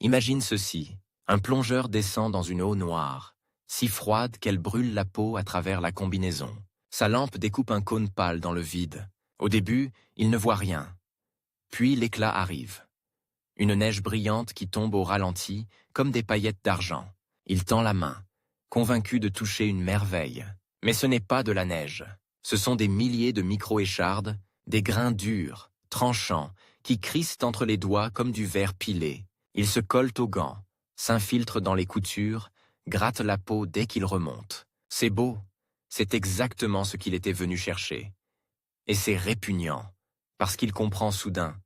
Imagine ceci, un plongeur descend dans une eau noire, si froide qu'elle brûle la peau à travers la combinaison. Sa lampe découpe un cône pâle dans le vide. Au début, il ne voit rien. Puis l'éclat arrive. Une neige brillante qui tombe au ralenti, comme des paillettes d'argent. Il tend la main, convaincu de toucher une merveille. Mais ce n'est pas de la neige. Ce sont des milliers de micro-échardes, des grains durs, tranchants, qui crissent entre les doigts comme du verre pilé. Ils se collent aux gants, s'infiltrent dans les coutures, grattent la peau dès qu'ils remontent. C'est beau, c'est exactement ce qu'il était venu chercher. Et c'est répugnant, parce qu'il comprend soudain.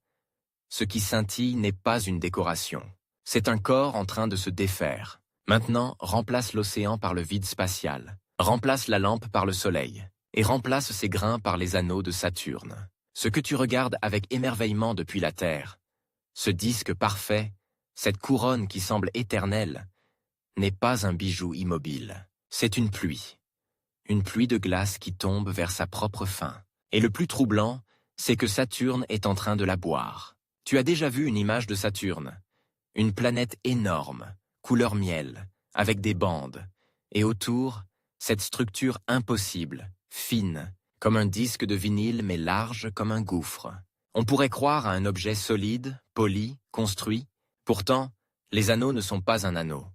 Ce qui scintille n'est pas une décoration. C'est un corps en train de se défaire. Maintenant, remplace l'océan par le vide spatial. Remplace la lampe par le soleil. Et remplace ses grains par les anneaux de Saturne. Ce que tu regardes avec émerveillement depuis la Terre, ce disque parfait, cette couronne qui semble éternelle, n'est pas un bijou immobile. C'est une pluie. Une pluie de glace qui tombe vers sa propre fin. Et le plus troublant, c'est que Saturne est en train de la boire. Tu as déjà vu une image de Saturne? Une planète énorme, couleur miel, avec des bandes. Et autour, cette structure impossible, fine, comme un disque de vinyle mais large comme un gouffre. On pourrait croire à un objet solide, poli, construit. Pourtant, les anneaux ne sont pas un anneau.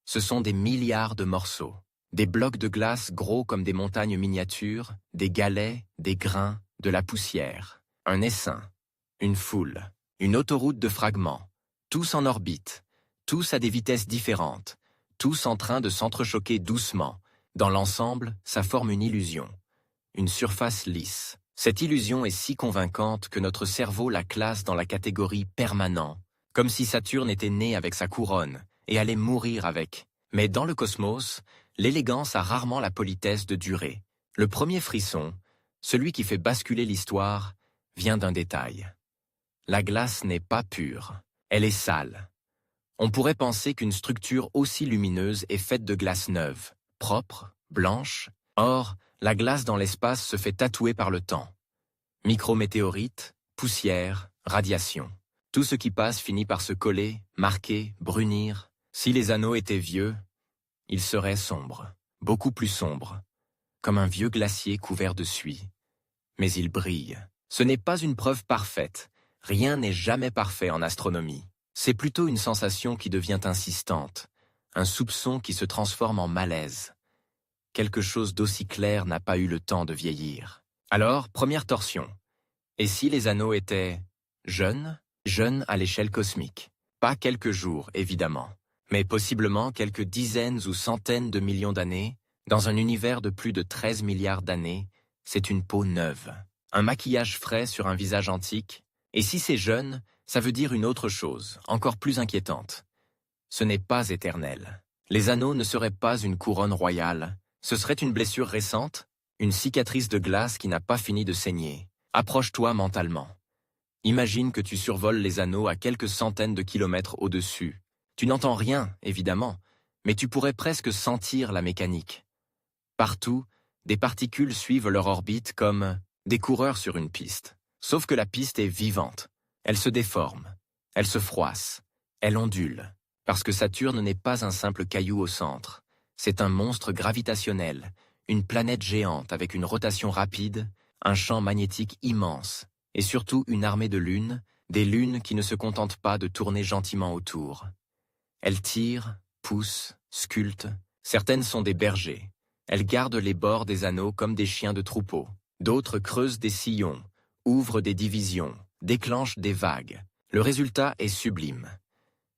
Ce sont des milliards de morceaux. Des blocs de glace gros comme des montagnes miniatures, des galets, des grains, de la poussière. Un essaim, une foule, une autoroute de fragments. Tous en orbite, tous à des vitesses différentes, tous en train de s'entrechoquer doucement. Dans l'ensemble, ça forme une illusion. Une surface lisse. Cette illusion est si convaincante que notre cerveau la classe dans la catégorie permanent, comme si Saturne était né avec sa couronne et allait mourir avec. Mais dans le cosmos, l'élégance a rarement la politesse de durer. Le premier frisson, celui qui fait basculer l'histoire, vient d'un détail. La glace n'est pas pure, elle est sale. On pourrait penser qu'une structure aussi lumineuse est faite de glace neuve, propre, blanche. Or, la glace dans l'espace se fait tatouer par le temps. Micrométéorites, poussière, radiation. Tout ce qui passe finit par se coller, marquer, brunir. Si les anneaux étaient vieux, ils seraient sombres, beaucoup plus sombres, comme un vieux glacier couvert de suie. Mais ils brillent. Ce n'est pas une preuve parfaite. Rien n'est jamais parfait en astronomie. C'est plutôt une sensation qui devient insistante, un soupçon qui se transforme en malaise. Quelque chose d'aussi clair n'a pas eu le temps de vieillir. Alors, première torsion. Et si les anneaux étaient jeunes à l'échelle cosmique? Pas quelques jours, évidemment, mais possiblement quelques dizaines ou centaines de millions d'années. Dans un univers de plus de 13 milliards d'années, c'est une peau neuve. Un maquillage frais sur un visage antique. Et si c'est jeune, ça veut dire une autre chose, encore plus inquiétante. Ce n'est pas éternel. Les anneaux ne seraient pas une couronne royale. Ce serait une blessure récente, une cicatrice de glace qui n'a pas fini de saigner. Approche-toi mentalement. Imagine que tu survoles les anneaux à quelques centaines de kilomètres au-dessus. Tu n'entends rien, évidemment, mais tu pourrais presque sentir la mécanique. Partout, des particules suivent leur orbite comme des coureurs sur une piste. Sauf que la piste est vivante. Elle se déforme, elle se froisse, elle ondule. Parce que Saturne n'est pas un simple caillou au centre. C'est un monstre gravitationnel, une planète géante avec une rotation rapide, un champ magnétique immense, et surtout une armée de lunes, des lunes qui ne se contentent pas de tourner gentiment autour. Elles tirent, poussent, sculptent. Certaines sont des bergers. Elles gardent les bords des anneaux comme des chiens de troupeau. D'autres creusent des sillons, ouvrent des divisions, déclenchent des vagues. Le résultat est sublime.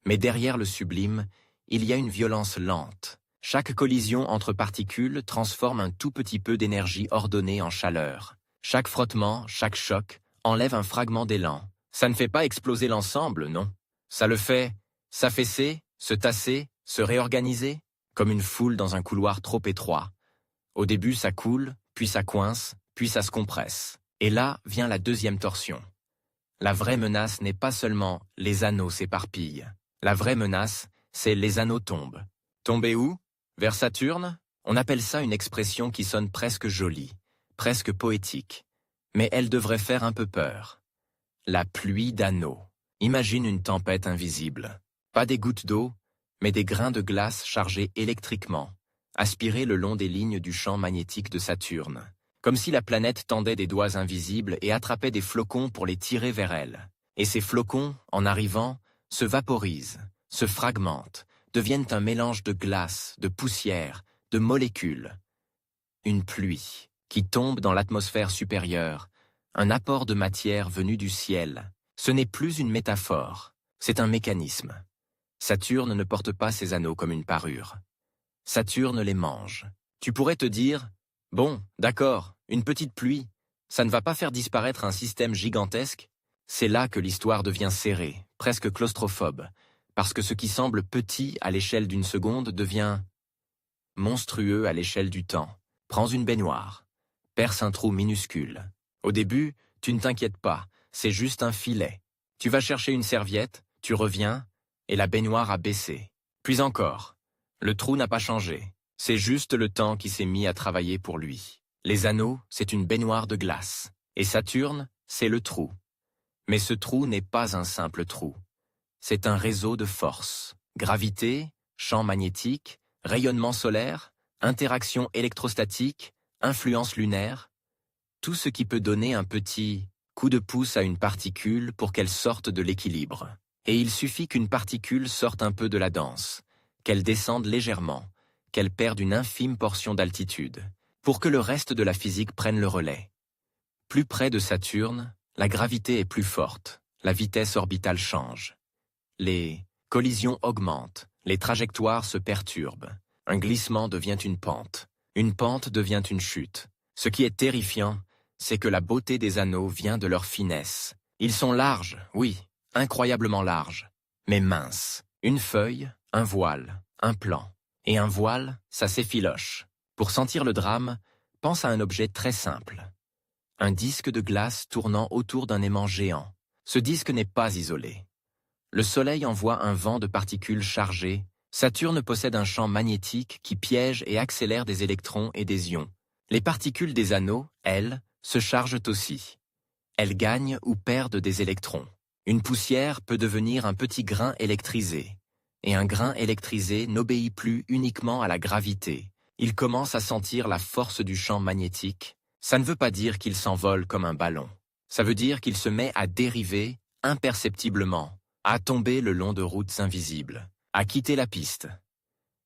Mais derrière le sublime, il y a une violence lente. Chaque collision entre particules transforme un tout petit peu d'énergie ordonnée en chaleur. Chaque frottement, chaque choc, enlève un fragment d'élan. Ça ne fait pas exploser l'ensemble, non. Ça le fait s'affaisser, se tasser, se réorganiser, comme une foule dans un couloir trop étroit. Au début, ça coule, puis ça coince, puis ça se compresse. Et là vient la deuxième torsion. La vraie menace n'est pas seulement les anneaux s'éparpillent. La vraie menace, c'est les anneaux tombent. Tomber où? Vers Saturne? On appelle ça une expression qui sonne presque jolie, presque poétique. Mais elle devrait faire un peu peur. La pluie d'anneaux. Imagine une tempête invisible. Pas des gouttes d'eau, mais des grains de glace chargés électriquement, aspirés le long des lignes du champ magnétique de Saturne, comme si la planète tendait des doigts invisibles et attrapait des flocons pour les tirer vers elle. Et ces flocons, en arrivant, se vaporisent, se fragmentent, deviennent un mélange de glace, de poussière, de molécules. Une pluie qui tombe dans l'atmosphère supérieure, un apport de matière venu du ciel. Ce n'est plus une métaphore, c'est un mécanisme. Saturne ne porte pas ses anneaux comme une parure. Saturne les mange. Tu pourrais te dire, bon, d'accord, une petite pluie, ça ne va pas faire disparaître un système gigantesque? C'est là que l'histoire devient serrée, presque claustrophobe, parce que ce qui semble petit à l'échelle d'une seconde devient monstrueux à l'échelle du temps. Prends une baignoire, perce un trou minuscule. Au début, tu ne t'inquiètes pas, c'est juste un filet. Tu vas chercher une serviette, tu reviens, et la baignoire a baissé. Puis encore, le trou n'a pas changé, c'est juste le temps qui s'est mis à travailler pour lui. Les anneaux, c'est une baignoire de glace, et Saturne, c'est le trou. Mais ce trou n'est pas un simple trou. C'est un réseau de forces. Gravité, champ magnétique, rayonnement solaire, interaction électrostatique, influence lunaire. Tout ce qui peut donner un petit coup de pouce à une particule pour qu'elle sorte de l'équilibre. Et il suffit qu'une particule sorte un peu de la danse, qu'elle descende légèrement, qu'elle perde une infime portion d'altitude, pour que le reste de la physique prenne le relais. Plus près de Saturne, la gravité est plus forte, la vitesse orbitale change. Les collisions augmentent, les trajectoires se perturbent. Un glissement devient une pente devient une chute. Ce qui est terrifiant, c'est que la beauté des anneaux vient de leur finesse. Ils sont larges, oui, incroyablement larges, mais minces. Une feuille, un voile, un plan. Et un voile, ça s'effiloche. Pour sentir le drame, pense à un objet très simple. Un disque de glace tournant autour d'un aimant géant. Ce disque n'est pas isolé. Le Soleil envoie un vent de particules chargées. Saturne possède un champ magnétique qui piège et accélère des électrons et des ions. Les particules des anneaux, elles, se chargent aussi. Elles gagnent ou perdent des électrons. Une poussière peut devenir un petit grain électrisé. Et un grain électrisé n'obéit plus uniquement à la gravité. Il commence à sentir la force du champ magnétique. Ça ne veut pas dire qu'il s'envole comme un ballon. Ça veut dire qu'il se met à dériver imperceptiblement, à tomber le long de routes invisibles, à quitter la piste.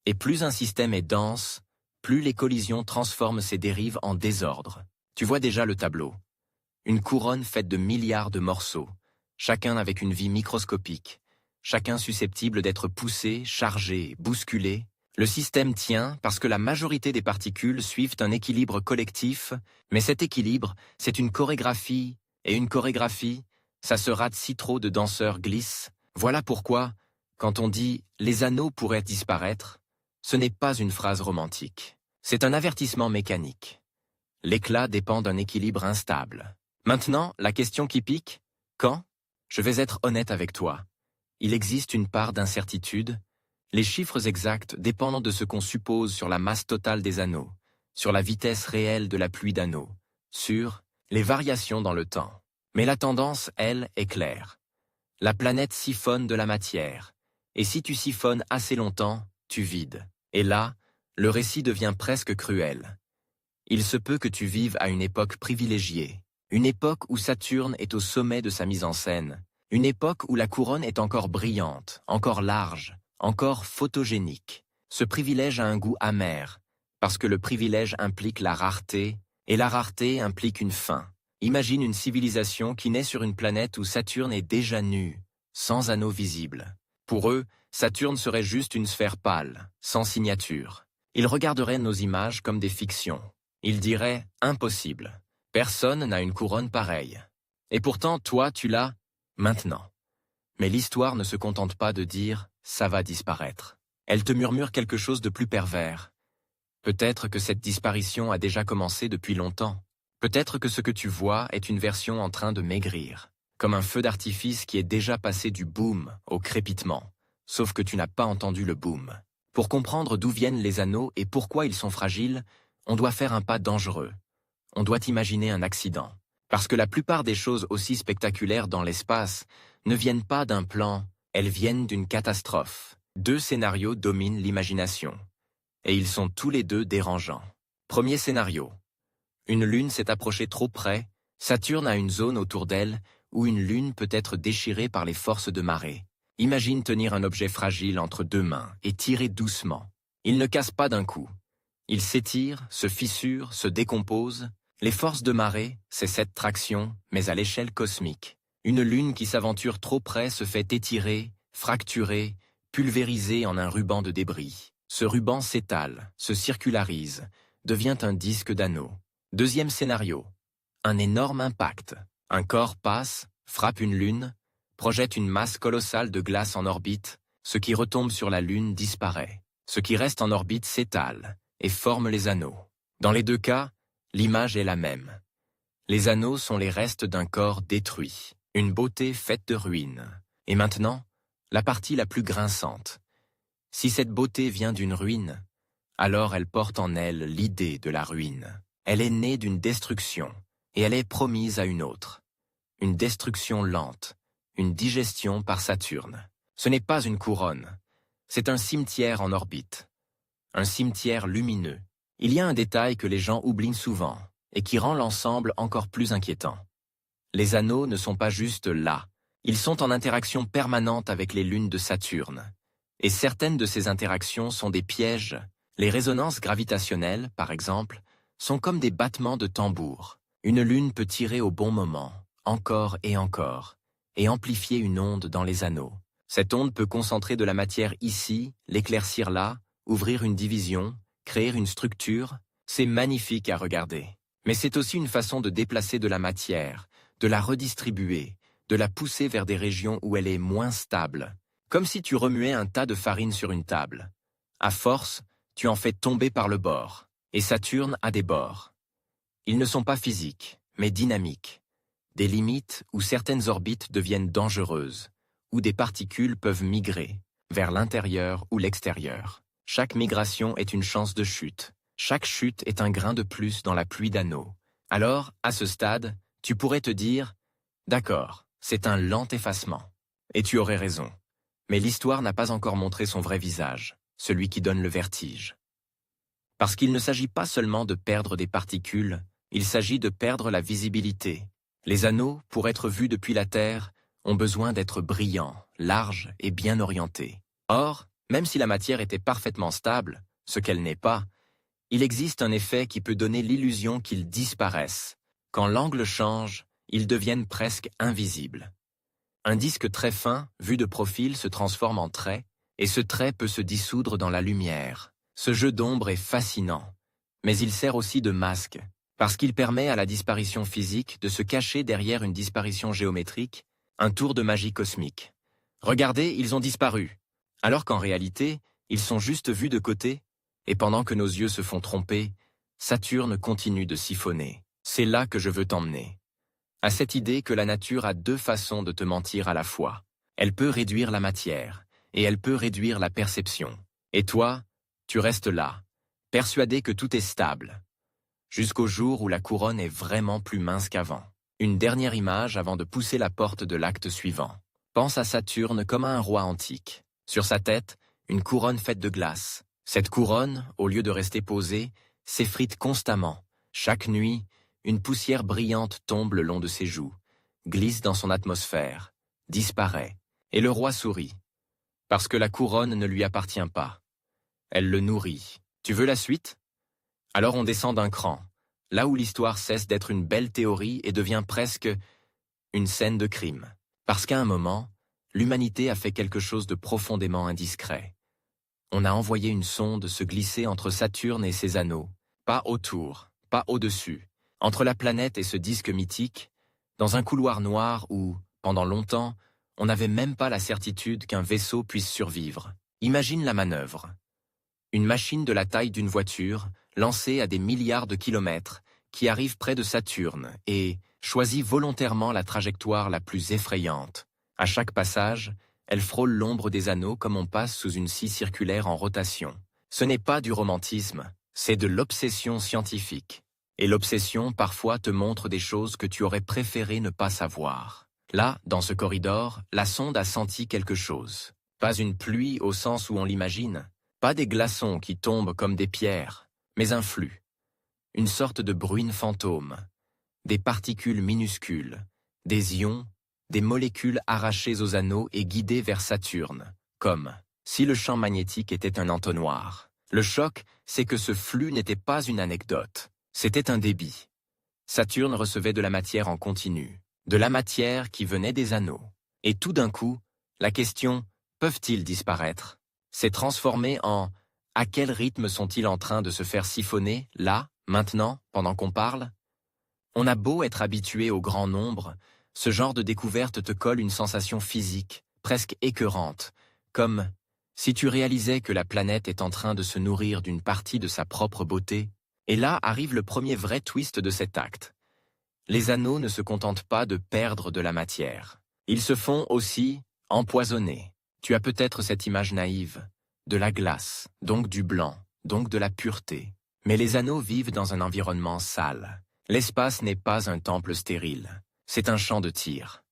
Et plus un système est dense, plus les collisions transforment ces dérives en désordre. Tu vois déjà le tableau. Une couronne faite de milliards de morceaux, chacun avec une vie microscopique, chacun susceptible d'être poussé, chargé, bousculé. Le système tient parce que la majorité des particules suivent un équilibre collectif, mais cet équilibre, c'est une chorégraphie, et une chorégraphie, ça se rate si trop de danseurs glissent. Voilà pourquoi, quand on dit « les anneaux pourraient disparaître », ce n'est pas une phrase romantique. C'est un avertissement mécanique. L'éclat dépend d'un équilibre instable. Maintenant, la question qui pique, quand? Je vais être honnête avec toi. Il existe une part d'incertitude. Les chiffres exacts dépendent de ce qu'on suppose sur la masse totale des anneaux, sur la vitesse réelle de la pluie d'anneaux, sur les variations dans le temps. Mais la tendance, elle, est claire. La planète siphonne de la matière, et si tu siphonnes assez longtemps, tu vides. Et là, le récit devient presque cruel. Il se peut que tu vives à une époque privilégiée, une époque où Saturne est au sommet de sa mise en scène, une époque où la couronne est encore brillante, encore large, encore photogénique. Ce privilège a un goût amer, parce que le privilège implique la rareté, et la rareté implique une fin. Imagine une civilisation qui naît sur une planète où Saturne est déjà nu, sans anneaux visibles. Pour eux, Saturne serait juste une sphère pâle, sans signature. Ils regarderaient nos images comme des fictions. Ils diraient « impossible, personne n'a une couronne pareille. » Et pourtant, toi, tu l'as maintenant. Mais l'histoire ne se contente pas de dire « ça va disparaître ». Elle te murmure quelque chose de plus pervers. Peut-être que cette disparition a déjà commencé depuis longtemps. Peut-être que ce que tu vois est une version en train de maigrir, comme un feu d'artifice qui est déjà passé du boom au crépitement, sauf que tu n'as pas entendu le boom. Pour comprendre d'où viennent les anneaux et pourquoi ils sont fragiles, on doit faire un pas dangereux. On doit imaginer un accident, parce que la plupart des choses aussi spectaculaires dans l'espace ne viennent pas d'un plan Elles viennent d'une catastrophe. 2 scénarios dominent l'imagination. Et ils sont tous les deux dérangeants. Premier scénario. Une lune s'est approchée trop près, Saturne a une zone autour d'elle où une lune peut être déchirée par les forces de marée. Imagine tenir un objet fragile entre 2 mains et tirer doucement. Il ne casse pas d'un coup. Il s'étire, se fissure, se décompose. Les forces de marée, c'est cette traction, mais à l'échelle cosmique. Une lune qui s'aventure trop près se fait étirer, fracturer, pulvériser en un ruban de débris. Ce ruban s'étale, se circularise, devient un disque d'anneaux. Deuxième scénario. Un énorme impact. Un corps passe, frappe une lune, projette une masse colossale de glace en orbite, ce qui retombe sur la lune disparaît. Ce qui reste en orbite s'étale et forme les anneaux. Dans les 2 cas, l'image est la même. Les anneaux sont les restes d'un corps détruit, une beauté faite de ruines. Et maintenant, la partie la plus grinçante. Si cette beauté vient d'une ruine, alors elle porte en elle l'idée de la ruine. Elle est née d'une destruction, et elle est promise à une autre. Une destruction lente, une digestion par Saturne. Ce n'est pas une couronne, c'est un cimetière en orbite. Un cimetière lumineux. Il y a un détail que les gens oublient souvent, et qui rend l'ensemble encore plus inquiétant. Les anneaux ne sont pas juste là, ils sont en interaction permanente avec les lunes de Saturne. Et certaines de ces interactions sont des pièges. Les résonances gravitationnelles, par exemple, sont comme des battements de tambour. Une lune peut tirer au bon moment, encore, et amplifier une onde dans les anneaux. Cette onde peut concentrer de la matière ici, l'éclaircir là, ouvrir une division, créer une structure. C'est magnifique à regarder. Mais c'est aussi une façon de déplacer de la matière, de la redistribuer, de la pousser vers des régions où elle est moins stable. Comme si tu remuais un tas de farine sur une table. À force, tu en fais tomber par le bord. Et Saturne a des bords. Ils ne sont pas physiques, mais dynamiques. Des limites où certaines orbites deviennent dangereuses, où des particules peuvent migrer, vers l'intérieur ou l'extérieur. Chaque migration est une chance de chute. Chaque chute est un grain de plus dans la pluie d'anneaux. Alors, à ce stade, tu pourrais te dire « D'accord, c'est un lent effacement. » Et tu aurais raison. Mais l'histoire n'a pas encore montré son vrai visage, celui qui donne le vertige. Parce qu'il ne s'agit pas seulement de perdre des particules, il s'agit de perdre la visibilité. Les anneaux, pour être vus depuis la Terre, ont besoin d'être brillants, larges et bien orientés. Or, même si la matière était parfaitement stable, ce qu'elle n'est pas, il existe un effet qui peut donner l'illusion qu'ils disparaissent. Quand l'angle change, ils deviennent presque invisibles. Un disque très fin, vu de profil, se transforme en trait, et ce trait peut se dissoudre dans la lumière. Ce jeu d'ombre est fascinant, mais il sert aussi de masque, parce qu'il permet à la disparition physique de se cacher derrière une disparition géométrique, un tour de magie cosmique. Regardez, ils ont disparu, alors qu'en réalité, ils sont juste vus de côté, et pendant que nos yeux se font tromper, Saturne continue de siphonner. C'est là que je veux t'emmener. À cette idée que la nature a 2 façons de te mentir à la fois. Elle peut réduire la matière, et elle peut réduire la perception. Et toi, tu restes là, persuadé que tout est stable, jusqu'au jour où la couronne est vraiment plus mince qu'avant. Une dernière image avant de pousser la porte de l'acte suivant. Pense à Saturne comme à un roi antique. Sur sa tête, une couronne faite de glace. Cette couronne, au lieu de rester posée, s'effrite constamment. Chaque nuit, une poussière brillante tombe le long de ses joues, glisse dans son atmosphère, disparaît, et le roi sourit. Parce que la couronne ne lui appartient pas. Elle le nourrit. Tu veux la suite? Alors on descend d'un cran, là où l'histoire cesse d'être une belle théorie et devient presque une scène de crime. Parce qu'à un moment, l'humanité a fait quelque chose de profondément indiscret. On a envoyé une sonde se glisser entre Saturne et ses anneaux, pas autour, pas au-dessus, entre la planète et ce disque mythique, dans un couloir noir où, pendant longtemps, on n'avait même pas la certitude qu'un vaisseau puisse survivre. Imagine la manœuvre. Une machine de la taille d'une voiture, lancée à des milliards de kilomètres, qui arrive près de Saturne et choisit volontairement la trajectoire la plus effrayante. À chaque passage, elle frôle l'ombre des anneaux comme on passe sous une scie circulaire en rotation. Ce n'est pas du romantisme, c'est de l'obsession scientifique. Et l'obsession, parfois, te montre des choses que tu aurais préféré ne pas savoir. Là, dans ce corridor, la sonde a senti quelque chose. Pas une pluie au sens où on l'imagine, pas des glaçons qui tombent comme des pierres, mais un flux. Une sorte de bruine fantôme. Des particules minuscules, des ions, des molécules arrachées aux anneaux et guidées vers Saturne, comme si le champ magnétique était un entonnoir. Le choc, c'est que ce flux n'était pas une anecdote, c'était un débit. Saturne recevait de la matière en continu, de la matière qui venait des anneaux. Et tout d'un coup, la question « peuvent-ils disparaître ?» s'est transformée en « à quel rythme sont-ils en train de se faire siphonner, là, maintenant, pendant qu'on parle ?» On a beau être habitué au grand nombre, ce genre de découverte te colle une sensation physique, presque écœurante, comme si tu réalisais que la planète est en train de se nourrir d'une partie de sa propre beauté. Et là arrive le premier vrai twist de cet acte. Les anneaux ne se contentent pas de perdre de la matière. Ils se font aussi empoisonner. Tu as peut-être cette image naïve, de la glace, donc du blanc, donc de la pureté. Mais les anneaux vivent dans un environnement sale. L'espace n'est pas un temple stérile, c'est un champ de tir.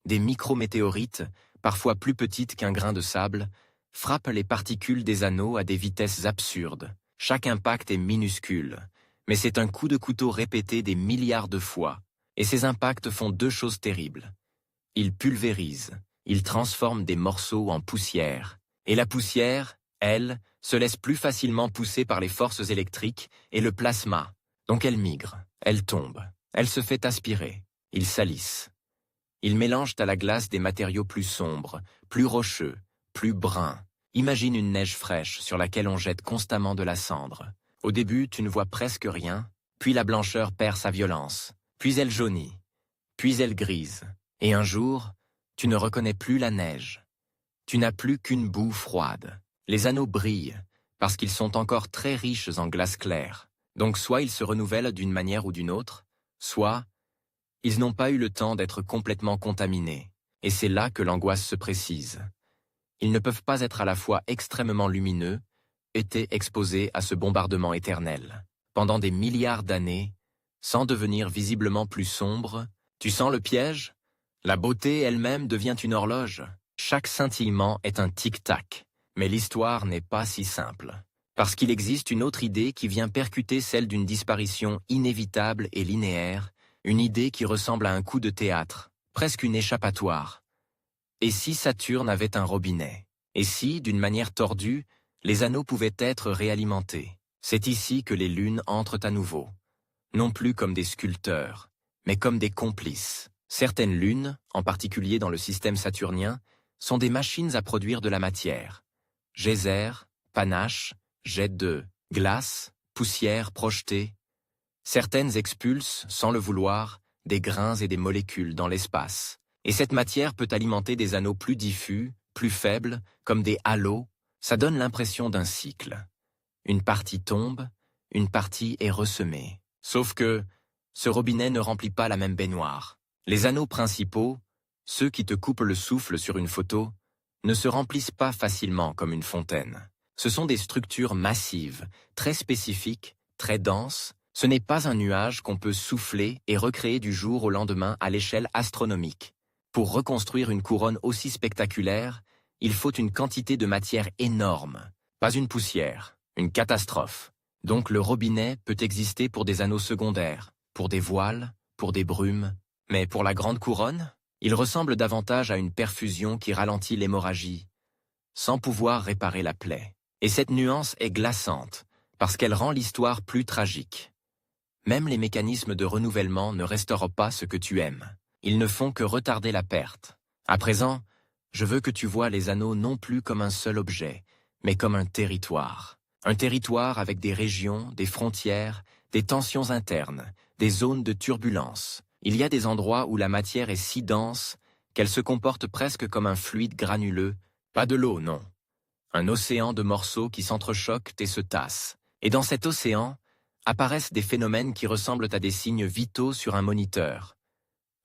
Des micrométéorites, parfois plus petites qu'un grain de sable, frappent les particules des anneaux à des vitesses absurdes. Chaque impact est minuscule, mais c'est un coup de couteau répété des milliards de fois, et ces impacts font deux choses terribles. Ils pulvérisent, ils transforment des morceaux en poussière, et la poussière, elle, se laisse plus facilement pousser par les forces électriques et le plasma, donc elle migre. Elle tombe, elle se fait aspirer, ils salissent. Ils mélangent à la glace des matériaux plus sombres, plus rocheux, plus bruns. Imagine une neige fraîche sur laquelle on jette constamment de la cendre. Au début, tu ne vois presque rien, puis la blancheur perd sa violence, puis elle jaunit, puis elle grise. Et un jour, tu ne reconnais plus la neige. Tu n'as plus qu'une boue froide. Les anneaux brillent, parce qu'ils sont encore très riches en glace claire. Donc soit ils se renouvellent d'une manière ou d'une autre, soit ils n'ont pas eu le temps d'être complètement contaminés, et c'est là que l'angoisse se précise. Ils ne peuvent pas être à la fois extrêmement lumineux, étaient exposés à ce bombardement éternel. Pendant des milliards d'années, sans devenir visiblement plus sombres, tu sens le piège? La beauté elle-même devient une horloge. Chaque scintillement est un tic-tac, mais l'histoire n'est pas si simple. Parce qu'il existe une autre idée qui vient percuter celle d'une disparition inévitable et linéaire, une idée qui ressemble à un coup de théâtre, presque une échappatoire. Et si Saturne avait un robinet? Et si, d'une manière tordue, les anneaux pouvaient être réalimentés? C'est ici que les lunes entrent à nouveau. Non plus comme des sculpteurs, mais comme des complices. Certaines lunes, en particulier dans le système saturnien, sont des machines à produire de la matière. Geysers, panaches, jets de glace, poussière projetée. Certaines expulsent, sans le vouloir, des grains et des molécules dans l'espace. Et cette matière peut alimenter des anneaux plus diffus, plus faibles, comme des halos. Ça donne l'impression d'un cycle. Une partie tombe, une partie est ressemée. Sauf que ce robinet ne remplit pas la même baignoire. Les anneaux principaux, ceux qui te coupent le souffle sur une photo, ne se remplissent pas facilement comme une fontaine. Ce sont des structures massives, très spécifiques, très denses. Ce n'est pas un nuage qu'on peut souffler et recréer du jour au lendemain à l'échelle astronomique. Pour reconstruire une couronne aussi spectaculaire, il faut une quantité de matière énorme, pas une poussière, une catastrophe. Donc le robinet peut exister pour des anneaux secondaires, pour des voiles, pour des brumes, mais pour la grande couronne, il ressemble davantage à une perfusion qui ralentit l'hémorragie, sans pouvoir réparer la plaie. Et cette nuance est glaçante, parce qu'elle rend l'histoire plus tragique. Même les mécanismes de renouvellement ne restaurent pas ce que tu aimes. Ils ne font que retarder la perte. À présent, je veux que tu vois les anneaux non plus comme un seul objet, mais comme un territoire. Un territoire avec des régions, des frontières, des tensions internes, des zones de turbulence. Il y a des endroits où la matière est si dense qu'elle se comporte presque comme un fluide granuleux. Pas de l'eau, non. Un océan de morceaux qui s'entrechoquent et se tassent. Et dans cet océan, apparaissent des phénomènes qui ressemblent à des signes vitaux sur un moniteur.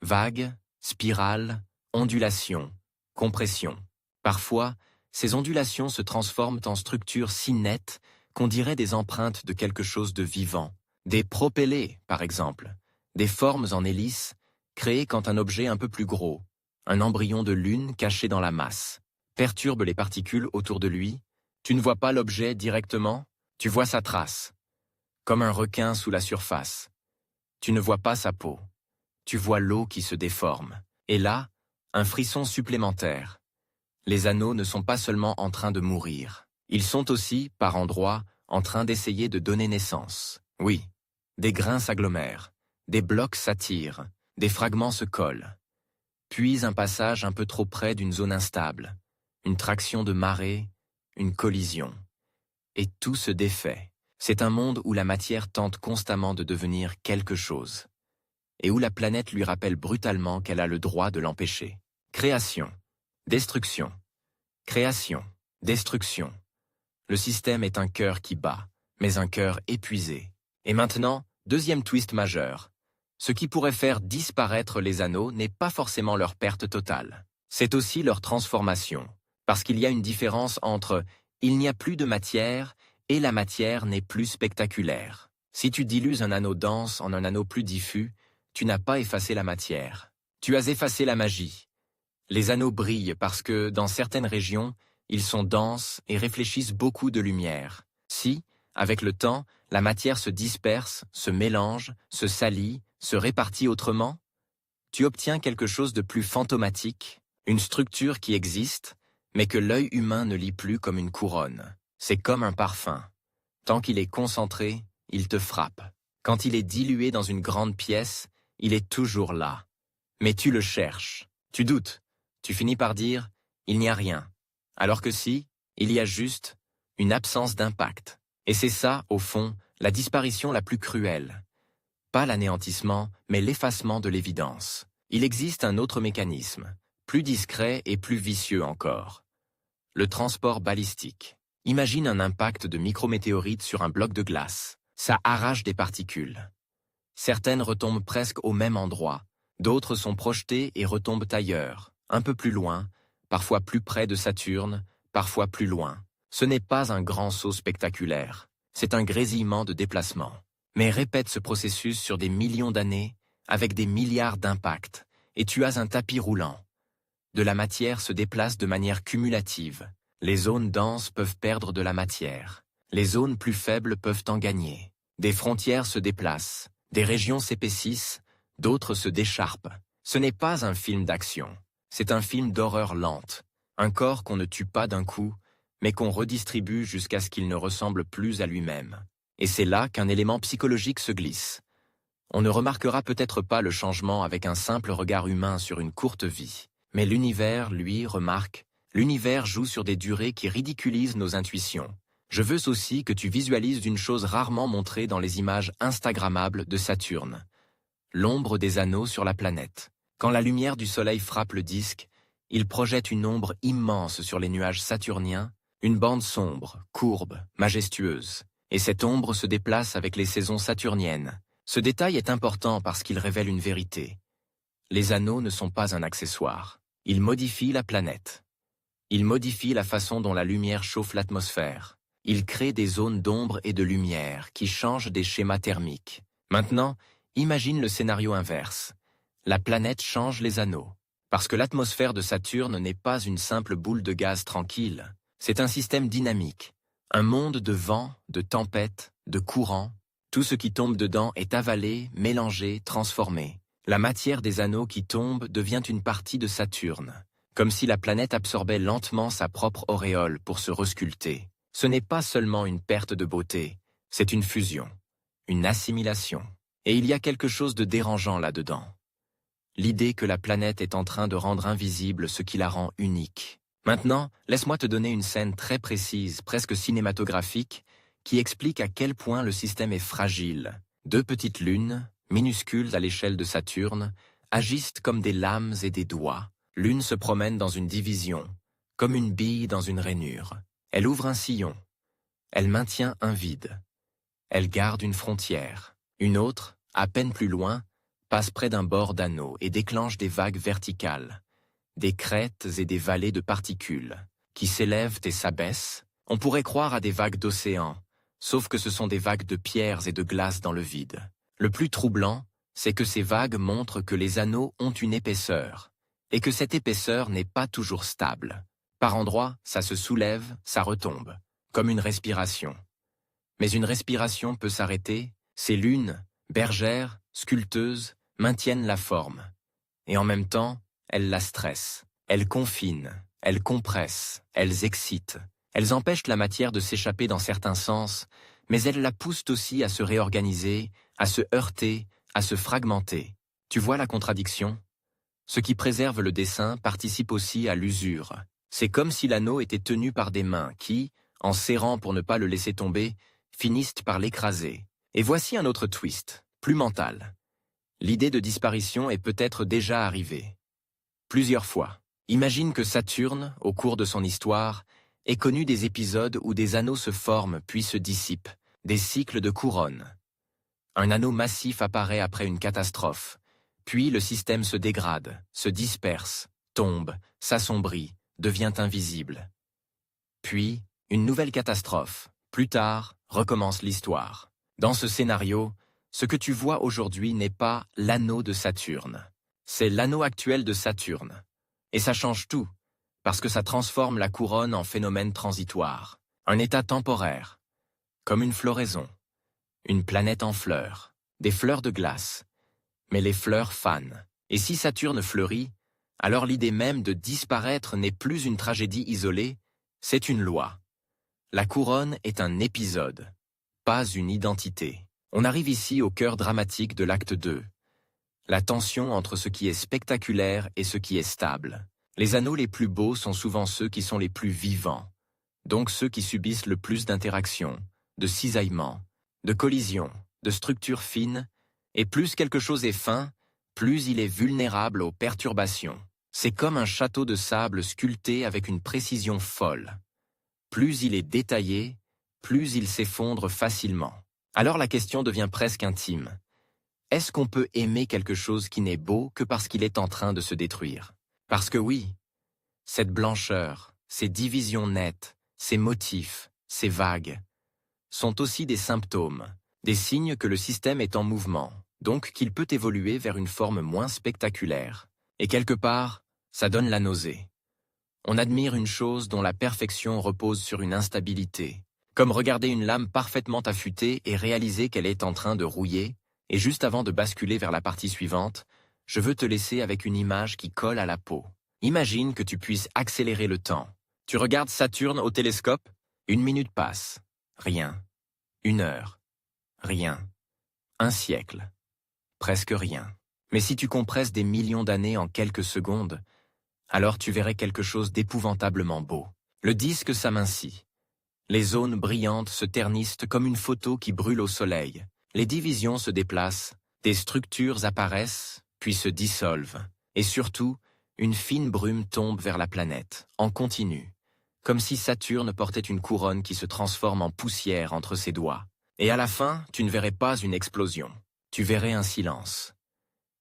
Vagues, spirales, ondulations, compressions. Parfois, ces ondulations se transforment en structures si nettes qu'on dirait des empreintes de quelque chose de vivant. Des propellés, par exemple, des formes en hélice, créées quand un objet un peu plus gros, un embryon de lune caché dans la masse, perturbe les particules autour de lui. Tu ne vois pas l'objet directement, tu vois sa trace, comme un requin sous la surface. Tu ne vois pas sa peau, tu vois l'eau qui se déforme. Et là, un frisson supplémentaire. Les anneaux ne sont pas seulement en train de mourir, ils sont aussi, par endroits, en train d'essayer de donner naissance. Oui, des grains s'agglomèrent, des blocs s'attirent, des fragments se collent. Puis un passage un peu trop près d'une zone instable, une traction de marée, une collision. Et tout se défait. C'est un monde où la matière tente constamment de devenir quelque chose, et où la planète lui rappelle brutalement qu'elle a le droit de l'empêcher. Création, destruction, création, destruction. Le système est un cœur qui bat, mais un cœur épuisé. Et maintenant, deuxième twist majeur. Ce qui pourrait faire disparaître les anneaux n'est pas forcément leur perte totale. C'est aussi leur transformation, parce qu'il y a une différence entre « il n'y a plus de matière » et « la matière n'est plus spectaculaire ». Si tu dilues un anneau dense en un anneau plus diffus, tu n'as pas effacé la matière. Tu as effacé la magie. Les anneaux brillent parce que, dans certaines régions, ils sont denses et réfléchissent beaucoup de lumière. Si, avec le temps, la matière se disperse, se mélange, se salit, se répartit autrement, tu obtiens quelque chose de plus fantomatique, une structure qui existe, mais que l'œil humain ne lit plus comme une couronne. C'est comme un parfum. Tant qu'il est concentré, il te frappe. Quand il est dilué dans une grande pièce, il est toujours là. Mais tu le cherches, tu doutes, tu finis par dire « il n'y a rien ». Alors que si, il y a juste une absence d'impact. Et c'est ça, au fond, la disparition la plus cruelle. Pas l'anéantissement, mais l'effacement de l'évidence. Il existe un autre mécanisme, plus discret et plus vicieux encore. Le transport balistique. Imagine un impact de micrométéorites sur un bloc de glace. Ça arrache des particules. Certaines retombent presque au même endroit, d'autres sont projetées et retombent ailleurs, un peu plus loin, parfois plus près de Saturne, parfois plus loin. Ce n'est pas un grand saut spectaculaire, c'est un grésillement de déplacement. Mais répète ce processus sur des millions d'années, avec des milliards d'impacts, et tu as un tapis roulant. De la matière se déplace de manière cumulative. Les zones denses peuvent perdre de la matière. Les zones plus faibles peuvent en gagner. Des frontières se déplacent, des régions s'épaississent, d'autres se décharpent. Ce n'est pas un film d'action, c'est un film d'horreur lente. Un corps qu'on ne tue pas d'un coup, mais qu'on redistribue jusqu'à ce qu'il ne ressemble plus à lui-même. Et c'est là qu'un élément psychologique se glisse. On ne remarquera peut-être pas le changement avec un simple regard humain sur une courte vie. Mais l'univers, lui, remarque, l'univers joue sur des durées qui ridiculisent nos intuitions. Je veux aussi que tu visualises une chose rarement montrée dans les images instagrammables de Saturne. L'ombre des anneaux sur la planète. Quand la lumière du soleil frappe le disque, il projette une ombre immense sur les nuages saturniens, une bande sombre, courbe, majestueuse. Et cette ombre se déplace avec les saisons saturniennes. Ce détail est important parce qu'il révèle une vérité. Les anneaux ne sont pas un accessoire. Ils modifient la planète. Ils modifient la façon dont la lumière chauffe l'atmosphère. Ils créent des zones d'ombre et de lumière qui changent des schémas thermiques. Maintenant, imagine le scénario inverse. La planète change les anneaux. Parce que l'atmosphère de Saturne n'est pas une simple boule de gaz tranquille. C'est un système dynamique. Un monde de vent, de tempêtes, de courants. Tout ce qui tombe dedans est avalé, mélangé, transformé. La matière des anneaux qui tombe devient une partie de Saturne, comme si la planète absorbait lentement sa propre auréole pour se resculpter. Ce n'est pas seulement une perte de beauté, c'est une fusion, une assimilation. Et il y a quelque chose de dérangeant là-dedans. L'idée que la planète est en train de rendre invisible ce qui la rend unique. Maintenant, laisse-moi te donner une scène très précise, presque cinématographique, qui explique à quel point le système est fragile. Deux petites lunes, minuscules à l'échelle de Saturne, agissent comme des lames et des doigts. L'une se promène dans une division, comme une bille dans une rainure. Elle ouvre un sillon. Elle maintient un vide. Elle garde une frontière. Une autre, à peine plus loin, passe près d'un bord d'anneau et déclenche des vagues verticales, des crêtes et des vallées de particules, qui s'élèvent et s'abaissent. On pourrait croire à des vagues d'océan, sauf que ce sont des vagues de pierres et de glace dans le vide. Le plus troublant, c'est que ces vagues montrent que les anneaux ont une épaisseur, et que cette épaisseur n'est pas toujours stable. Par endroits, ça se soulève, ça retombe, comme une respiration. Mais une respiration peut s'arrêter, ces lunes, bergères, sculpteuses, maintiennent la forme. Et en même temps, elles la stressent, elles confinent, elles compressent, elles excitent. Elles empêchent la matière de s'échapper dans certains sens, mais elles la poussent aussi à se réorganiser, à se heurter, à se fragmenter. Tu vois la contradiction? Ce qui préserve le dessin participe aussi à l'usure. C'est comme si l'anneau était tenu par des mains qui, en serrant pour ne pas le laisser tomber, finissent par l'écraser. Et voici un autre twist, plus mental. L'idée de disparition est peut-être déjà arrivée. Plusieurs fois. Imagine que Saturne, au cours de son histoire, ait connu des épisodes où des anneaux se forment puis se dissipent, des cycles de couronnes. Un anneau massif apparaît après une catastrophe, puis le système se dégrade, se disperse, tombe, s'assombrit, devient invisible. Puis, une nouvelle catastrophe. Plus tard, recommence l'histoire. Dans ce scénario, ce que tu vois aujourd'hui n'est pas l'anneau de Saturne. C'est l'anneau actuel de Saturne. Et ça change tout, parce que ça transforme la couronne en phénomène transitoire, un état temporaire, comme une floraison, une planète en fleurs, des fleurs de glace, mais les fleurs fanent. Et si Saturne fleurit, alors l'idée même de disparaître n'est plus une tragédie isolée, c'est une loi. La couronne est un épisode, pas une identité. On arrive ici au cœur dramatique de l'acte 2. La tension entre ce qui est spectaculaire et ce qui est stable. Les anneaux les plus beaux sont souvent ceux qui sont les plus vivants, donc ceux qui subissent le plus d'interactions, de cisaillements, de collisions, de structures fines, et plus quelque chose est fin, plus il est vulnérable aux perturbations. C'est comme un château de sable sculpté avec une précision folle. Plus il est détaillé, plus il s'effondre facilement. Alors la question devient presque intime. Est-ce qu'on peut aimer quelque chose qui n'est beau que parce qu'il est en train de se détruire? Parce que oui, cette blancheur, ces divisions nettes, ces motifs, ces vagues, sont aussi des symptômes, des signes que le système est en mouvement, donc qu'il peut évoluer vers une forme moins spectaculaire. Et quelque part, ça donne la nausée. On admire une chose dont la perfection repose sur une instabilité, comme regarder une lame parfaitement affûtée et réaliser qu'elle est en train de rouiller, et juste avant de basculer vers la partie suivante, je veux te laisser avec une image qui colle à la peau. Imagine que tu puisses accélérer le temps. Tu regardes Saturne au télescope, 1 minute passe. Rien. 1 heure. Rien. 1 siècle. Presque rien. Mais si tu compresses des millions d'années en quelques secondes, alors tu verrais quelque chose d'épouvantablement beau. Le disque s'amincit. Les zones brillantes se ternissent comme une photo qui brûle au soleil. Les divisions se déplacent, des structures apparaissent, puis se dissolvent. Et surtout, une fine brume tombe vers la planète, en continu, comme si Saturne portait une couronne qui se transforme en poussière entre ses doigts. Et à la fin, tu ne verrais pas une explosion. Tu verrais un silence.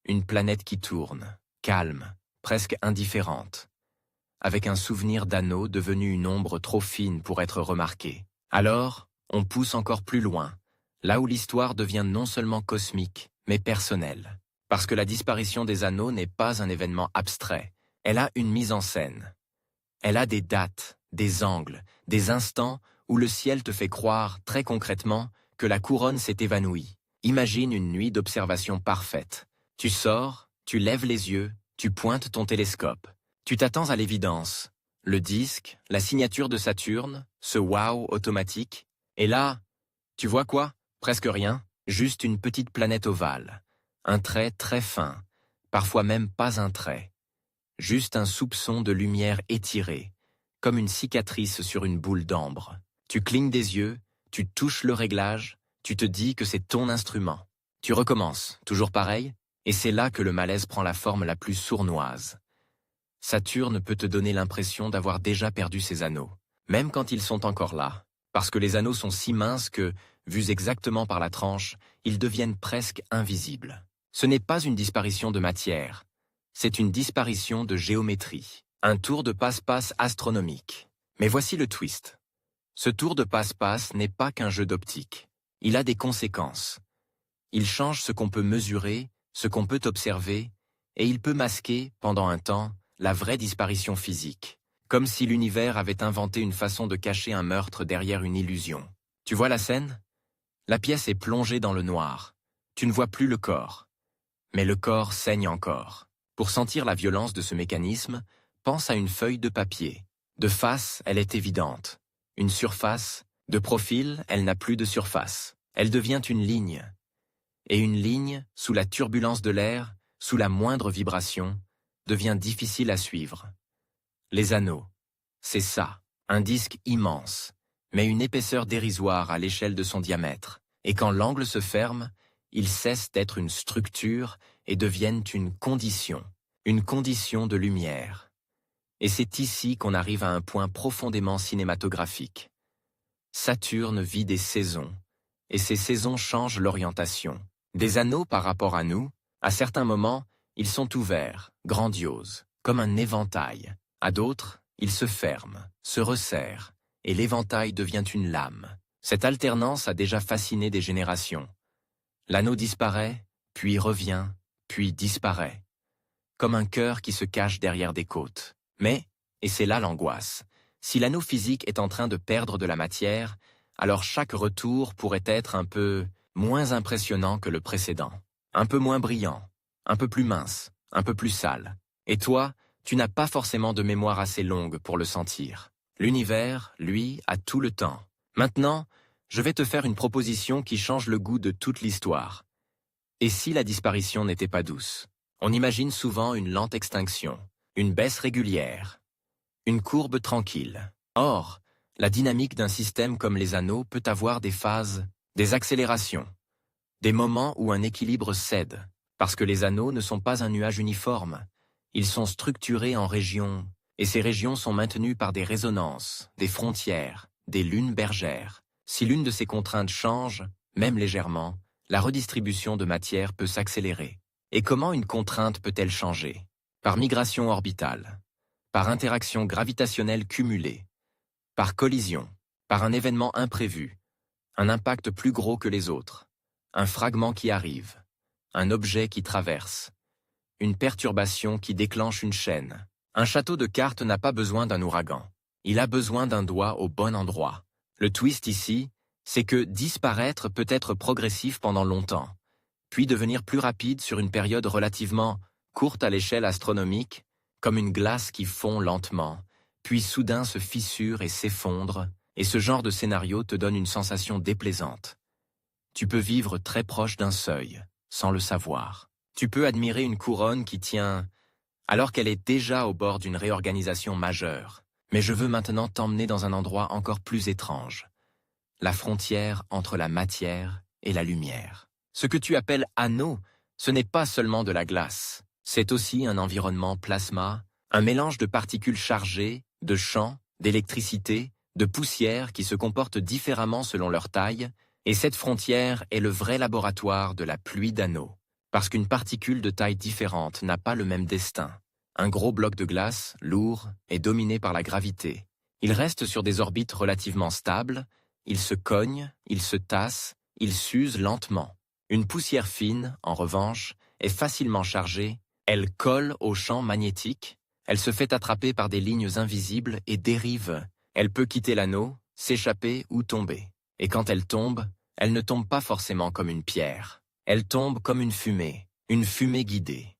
Une planète qui tourne, calme, presque indifférente, avec un souvenir d'anneau devenu une ombre trop fine pour être remarquée. Alors, on pousse encore plus loin, là où l'histoire devient non seulement cosmique, mais personnelle. Parce que la disparition des anneaux n'est pas un événement abstrait, elle a une mise en scène. Elle a des dates, des angles, des instants où le ciel te fait croire, très concrètement, que la couronne s'est évanouie. Imagine une nuit d'observation parfaite. Tu sors, tu lèves les yeux, tu pointes ton télescope. Tu t'attends à l'évidence. Le disque, la signature de Saturne, ce wow automatique. Et là, tu vois quoi? Presque rien, juste une petite planète ovale. Un trait très fin, parfois même pas un trait. Juste un soupçon de lumière étirée, comme une cicatrice sur une boule d'ambre. Tu clignes des yeux, tu touches le réglage, tu te dis que c'est ton instrument. Tu recommences, toujours pareil, et c'est là que le malaise prend la forme la plus sournoise. Saturne peut te donner l'impression d'avoir déjà perdu ses anneaux, même quand ils sont encore là, parce que les anneaux sont si minces que, vus exactement par la tranche, ils deviennent presque invisibles. Ce n'est pas une disparition de matière, c'est une disparition de géométrie, un tour de passe-passe astronomique. Mais voici le twist. Ce tour de passe-passe n'est pas qu'un jeu d'optique. Il a des conséquences. Il change ce qu'on peut mesurer, ce qu'on peut observer, et il peut masquer, pendant un temps, la vraie disparition physique, comme si l'univers avait inventé une façon de cacher un meurtre derrière une illusion. Tu vois la scène? La pièce est plongée dans le noir. Tu ne vois plus le corps. Mais le corps saigne encore. Pour sentir la violence de ce mécanisme, pense à une feuille de papier. De face, elle est évidente. Une surface, de profil, elle n'a plus de surface. Elle devient une ligne. Et une ligne, sous la turbulence de l'air, sous la moindre vibration, devient difficile à suivre. Les anneaux, c'est ça, un disque immense, mais une épaisseur dérisoire à l'échelle de son diamètre. Et quand l'angle se ferme, ils cessent d'être une structure et deviennent une condition de lumière. Et c'est ici qu'on arrive à un point profondément cinématographique. Saturne vit des saisons, et ces saisons changent l'orientation. Des anneaux par rapport à nous, à certains moments, ils sont ouverts, grandioses, comme un éventail. À d'autres, ils se ferment, se resserrent, et l'éventail devient une lame. Cette alternance a déjà fasciné des générations. L'anneau disparaît, puis revient, puis disparaît. Comme un cœur qui se cache derrière des côtes. Mais, et c'est là l'angoisse, si l'anneau physique est en train de perdre de la matière, alors chaque retour pourrait être un peu moins impressionnant que le précédent. Un peu moins brillant, un peu plus mince, un peu plus sale. Et toi, tu n'as pas forcément de mémoire assez longue pour le sentir. L'univers, lui, a tout le temps. Maintenant, je vais te faire une proposition qui change le goût de toute l'histoire. Et si la disparition n'était pas douce? On imagine souvent une lente extinction, une baisse régulière, une courbe tranquille. Or, la dynamique d'un système comme les anneaux peut avoir des phases, des accélérations, des moments où un équilibre cède, parce que les anneaux ne sont pas un nuage uniforme. Ils sont structurés en régions, et ces régions sont maintenues par des résonances, des frontières, des lunes bergères. Si l'une de ces contraintes change, même légèrement, la redistribution de matière peut s'accélérer. Et comment une contrainte peut-elle changer? Par migration orbitale, par interaction gravitationnelle cumulée, par collision, par un événement imprévu, un impact plus gros que les autres, un fragment qui arrive, un objet qui traverse, une perturbation qui déclenche une chaîne. Un château de cartes n'a pas besoin d'un ouragan. Il a besoin d'un doigt au bon endroit. Le twist ici, c'est que disparaître peut être progressif pendant longtemps, puis devenir plus rapide sur une période relativement courte à l'échelle astronomique, comme une glace qui fond lentement, puis soudain se fissure et s'effondre, et ce genre de scénario te donne une sensation déplaisante. Tu peux vivre très proche d'un seuil, sans le savoir. Tu peux admirer une couronne qui tient, alors qu'elle est déjà au bord d'une réorganisation majeure. Mais je veux maintenant t'emmener dans un endroit encore plus étrange. La frontière entre la matière et la lumière. Ce que tu appelles anneau, ce n'est pas seulement de la glace. C'est aussi un environnement plasma, un mélange de particules chargées, de champs, d'électricité, de poussière qui se comportent différemment selon leur taille, et cette frontière est le vrai laboratoire de la pluie d'anneaux. Parce qu'une particule de taille différente n'a pas le même destin. Un gros bloc de glace, lourd, est dominé par la gravité. Il reste sur des orbites relativement stables, il se cogne, il se tasse, il s'use lentement. Une poussière fine, en revanche, est facilement chargée, elle colle au champ magnétique, elle se fait attraper par des lignes invisibles et dérive. Elle peut quitter l'anneau, s'échapper ou tomber. Et quand elle ne tombe pas forcément comme une pierre. Elle tombe comme une fumée guidée.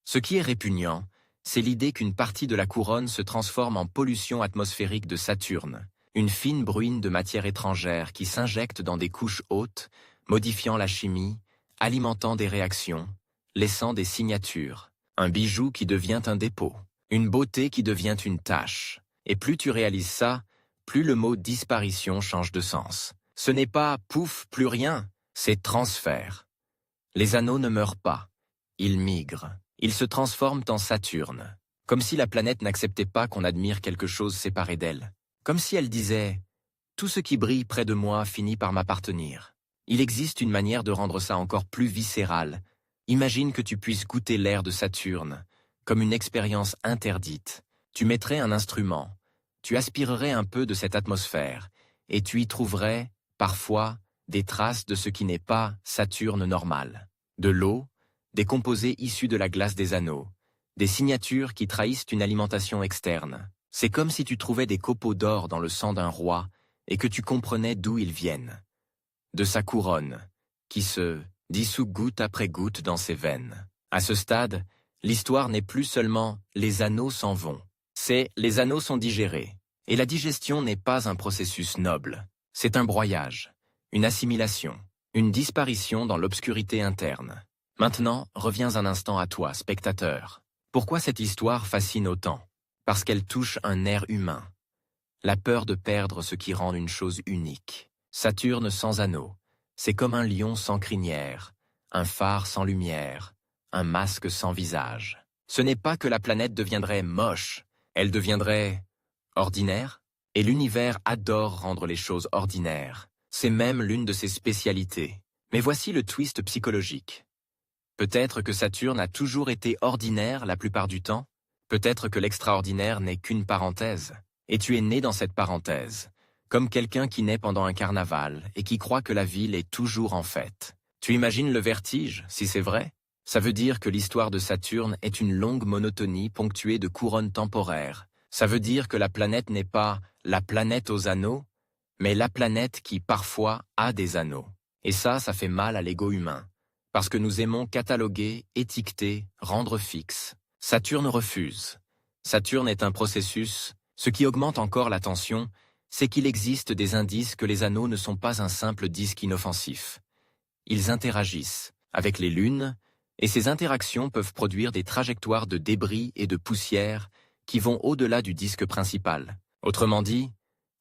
Ce qui est répugnant, c'est l'idée qu'une partie de la couronne se transforme en pollution atmosphérique de Saturne, une fine bruine de matière étrangère qui s'injecte dans des couches hautes, modifiant la chimie, alimentant des réactions, laissant des signatures, un bijou qui devient un dépôt, une beauté qui devient une tache. Et plus tu réalises ça, plus le mot disparition change de sens. Ce n'est pas pouf, plus rien, c'est transfert. Les anneaux ne meurent pas, ils migrent, ils se transforment en Saturne, comme si la planète n'acceptait pas qu'on admire quelque chose séparé d'elle, comme si elle disait « Tout ce qui brille près de moi finit par m'appartenir ». Il existe une manière de rendre ça encore plus viscéral. Imagine que tu puisses goûter l'air de Saturne, comme une expérience interdite. Tu mettrais un instrument, tu aspirerais un peu de cette atmosphère, et tu y trouverais, parfois, des traces de ce qui n'est pas Saturne normal. De l'eau, des composés issus de la glace des anneaux, des signatures qui trahissent une alimentation externe. C'est comme si tu trouvais des copeaux d'or dans le sang d'un roi et que tu comprenais d'où ils viennent. De sa couronne, qui se dissout goutte après goutte dans ses veines. À ce stade, l'histoire n'est plus seulement « les anneaux s'en vont », c'est « les anneaux sont digérés ». Et la digestion n'est pas un processus noble, c'est un broyage, une assimilation, une disparition dans l'obscurité interne. Maintenant, reviens un instant à toi, spectateur. Pourquoi cette histoire fascine autant? Parce qu'elle touche un nerf humain. La peur de perdre ce qui rend une chose unique. Saturne sans anneau, c'est comme un lion sans crinière, un phare sans lumière, un masque sans visage. Ce n'est pas que la planète deviendrait moche, elle deviendrait ordinaire, et l'univers adore rendre les choses ordinaires. C'est même l'une de ses spécialités. Mais voici le twist psychologique. Peut-être que Saturne a toujours été ordinaire la plupart du temps. Peut-être que l'extraordinaire n'est qu'une parenthèse. Et tu es né dans cette parenthèse, comme quelqu'un qui naît pendant un carnaval et qui croit que la ville est toujours en fête. Tu imagines le vertige, si c'est vrai? Ça veut dire que l'histoire de Saturne est une longue monotonie ponctuée de couronnes temporaires. Ça veut dire que la planète n'est pas la planète aux anneaux, mais la planète qui parfois a des anneaux. Et ça fait mal à l'ego humain. Parce que nous aimons cataloguer, étiqueter, rendre fixe. Saturne refuse. Saturne est un processus. Ce qui augmente encore la tension, c'est qu'il existe des indices que les anneaux ne sont pas un simple disque inoffensif. Ils interagissent avec les lunes, et ces interactions peuvent produire des trajectoires de débris et de poussière qui vont au-delà du disque principal. Autrement dit,